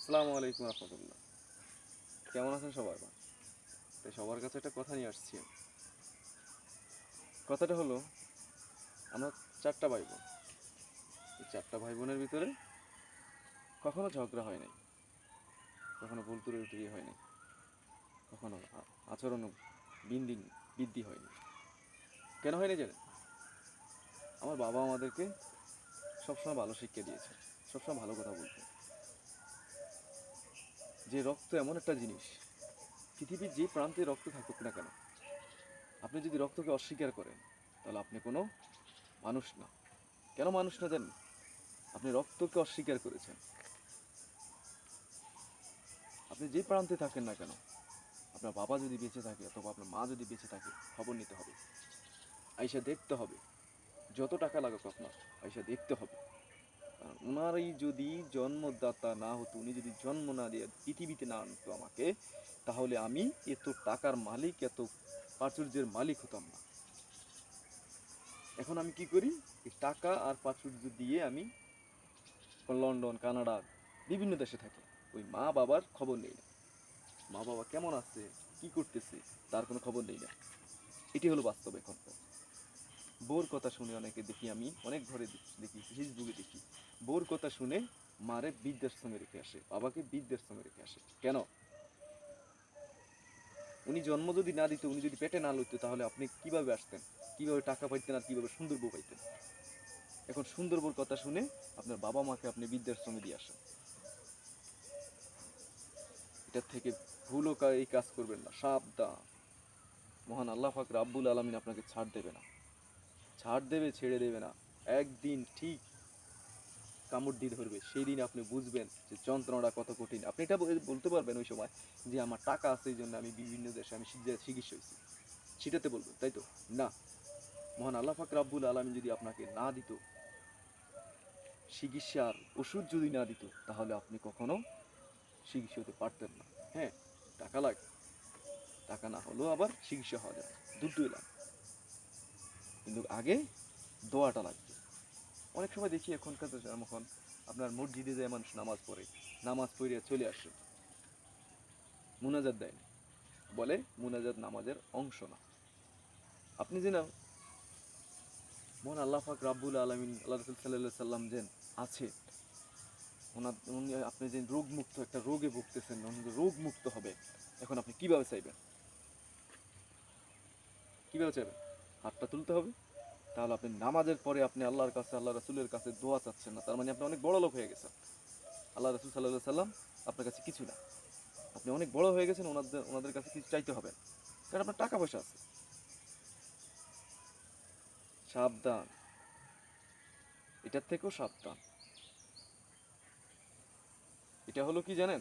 আসসালামু আলাইকুম রহমতুল্লাহ। কেমন আছেন সবাই? তাই সবার কাছে একটা কথা নিয়ে আসছি। কথাটা হলো, আমরা চারটা ভাই বোন। এই চারটা ভাই বোনের ভিতরে কখনো ঝগড়া হয় নাই, কখনো ভুল ত্রুটি হয় নাই, কখনো আচরণও বিন্দিং বৃদ্ধি হয়নি। কেন হয়নি জানেন? আমার বাবা আমাদেরকে সবসময় ভালো শিক্ষা দিয়েছে, সবসময় ভালো কথা বলতে, যে রক্ত এমন একটা জিনিস, পৃথিবীর যে প্রান্তে রক্ত থাকুক না কেন, আপনি যদি রক্তকে অস্বীকার করেন তাহলে আপনি কোনো মানুষ না। কেন মানুষ না জানেন? আপনি রক্তকে অস্বীকার করেছেন। আপনি যে প্রান্তে থাকেন না কেন, আপনার বাবা যদি বেঁচে থাকে অথবা আপনার মা যদি বেঁচে থাকে, খবর নিতে হবে, আইসা দেখতে হবে। যত টাকা লাগুক আপনার, আইসা দেখতে হবে। কারণ ওনারই যদি জন্মদাতা না হতো, উনি যদি জন্ম না দিয়ে পৃথিবীতে না আনতো আমাকে, তাহলে আমি এত টাকার মালিক, এত প্রাচুর্যের মালিক হতাম না। এখন আমি কি করি? এই টাকা আর প্রাচুর্য দিয়ে আমি লন্ডন, কানাডা, বিভিন্ন দেশে থাকি। ওই মা বাবার খবর নেই না। মা বাবা কেমন আছে, কি করতেছে, তার কোনো খবর নেই না। এটি হলো বাস্তব। এখনকার বউর কথা শুনে অনেকে দেখি, আমি অনেক ঘরে দেখি, ফেসবুকে দেখি, বউর কথা শুনে মারে বৃদ্ধাশ্রমে রেখে আসে, বাবাকে বৃদ্ধাশ্রমে রেখে আসে। কেন? উনি জন্ম যদি না দিত, উনি যদি পেটে না লইতো, তাহলে আপনি কিভাবে আসতেন, কিভাবে টাকা পাইতেন, আর কিভাবে সুন্দর বউ পাইতেন? এখন সুন্দর বউর কথা শুনে আপনার বাবা মাকে আপনি বৃদ্ধাশ্রমে দিয়ে আসেন। এটার থেকে ভুলও এই কাজ করবেন না, সাবধান। মহান আল্লাহ পাক রাব্বুল আলামিন আপনাকে ছাড় দেবে না, ছাড় দেবে, ছেড়ে দেবে না। একদিন ঠিক কামড় দিয়ে ধরবে, সেই দিন আপনি বুঝবেন যে যন্ত্রণাটা কত কঠিন। আপনি এটা বলতে পারবেন ওই সময় যে আমার টাকা আছে, এই জন্য আমি বিভিন্ন দেশে আমি চিকিৎসা হয়েছি, সেটাতে বলবেন, তাই তো? না, মহান আল্লাহ পাক রাব্বুল আলামিন যদি আপনাকে না দিত, চিকিৎসার ওষুধ যদি না দিত, তাহলে আপনি কখনো চিকিৎসা হতে পারতেন না। হ্যাঁ, টাকা লাগে, টাকা না হলেও আবার চিকিৎসা হওয়া যায়, দুটোই লাগে, কিন্তু আগে দোয়াটা লাগবে। অনেক সময় দেখি এখনকার যখন আপনার মসজিদে যায় মানুষ নামাজ পড়ে, নামাজ পড়ে চলে আসে, মুনাজাত দেয় না, বলে মুনাজাত নামাজের অংশ না। আপনি যে না, মহান আল্লাহ পাক রাব্বুল আলামিন, আল্লাহ রাসূল সাল্লাল্লাহু আলাইহি সাল্লাম যে আছে, উনি আপনি যে রোগ মুক্ত, একটা রোগে ভুগতেছেন, উনি রোগ মুক্ত হবে, এখন আপনি কিভাবে চাইবেন? কিভাবে চাইবেন? হাতটা তুলতে হবে। তাহলে আপনি নামাজের পরে আপনি আল্লাহর কাছে, আল্লাহ রাসূলের কাছে দোয়া চাচ্ছেন না, তার মানে আপনি অনেক বড় লোক হয়ে গেছেন। আল্লাহ রাসূল সাল্লাল্লাহু আলাইহি সাল্লাম আপনার কাছে কিছু না, আপনি অনেক বড় হয়ে গেছেন, ওনাদের কাছে কিছু চাইতে হবে না, কারণ আপনার টাকা পয়সা আছে। সাবধান, এটার থেকেও সাবধান। এটা হলো কি জানেন?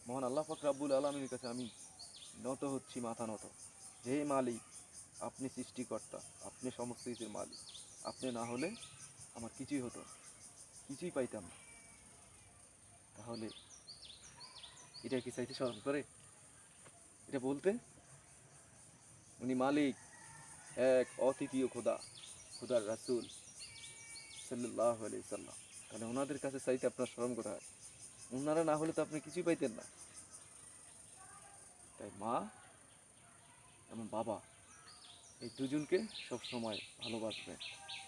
মহান আল্লাহ পাক রাব্বুল আলামিনের কাছে আমি নত হচ্ছি, মাথা নত। হে মালিক, আপনি সৃষ্টিকর্তা, আপনি সমস্ত কিছুর মালিক। আপনি না হলে আমার কিছুই হতো না, কিছুই পাইতাম না। তাহলে এটা কি চাইতে শরম করে? এটা বলতে উনি মালিক, এক অতৃতীয় খোদা, খোদার রাসূল সাল্লাল্লাহু আলাইহি সাল্লাম। তাহলে ওনাদের কাছে চাইতে আপনার শরম কোথায়? ওনারা না হলে তো আপনি কিছুই পাইতেন না। তাই মা এবং বাবা, এই দুজনকে সবসময় ভালোবাসবেন।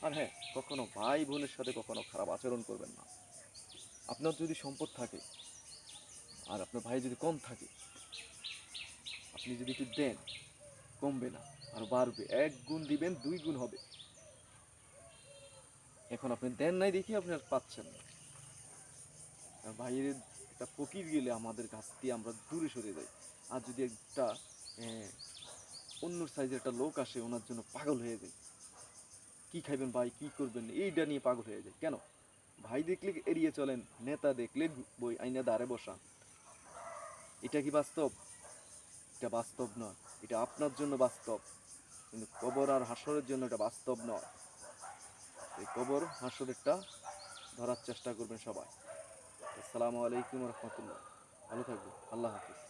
আর হ্যাঁ, কখনো ভাই বোনের সাথে কখনো খারাপ আচরণ করবেন না। আপনার যদি সম্পদ থাকে আর আপনার ভাই যদি কম থাকে, আপনি যদি একটু দেন, কমবে না, আর বাড়বে। এক গুণ দিবেন, দুই গুণ হবে। এখন আপনি দেন নাই দেখি আপনি আর পাচ্ছেন না। আর ভাইয়ের একটা ফকির গেলে আমাদের কাছ দিয়ে আমরা দূরে সরে যাই। আর যদি একটা অন্য সাইজের একটা লোক আসে, ওনার জন্য পাগল হয়ে যায়। কি খাইবেন ভাই, কি করবেন, এইটা নিয়ে পাগল হয়ে যায়। কেন? ভাই দেখলে এড়িয়ে চলেন, নেতা দেখলে বই আইনা দাঁড়ে বসা। এটা কি বাস্তব? এটা বাস্তব নয়। এটা আপনার জন্য বাস্তব, কিন্তু কবর আর হাসরের জন্য এটা বাস্তব নয়। এই কবর হাসরেরটা ধরার চেষ্টা করবেন সবাই। আসসালামু আলাইকুম রহমতুল্লাহ। ভালো থাকবেন। আল্লাহ হাফিজ।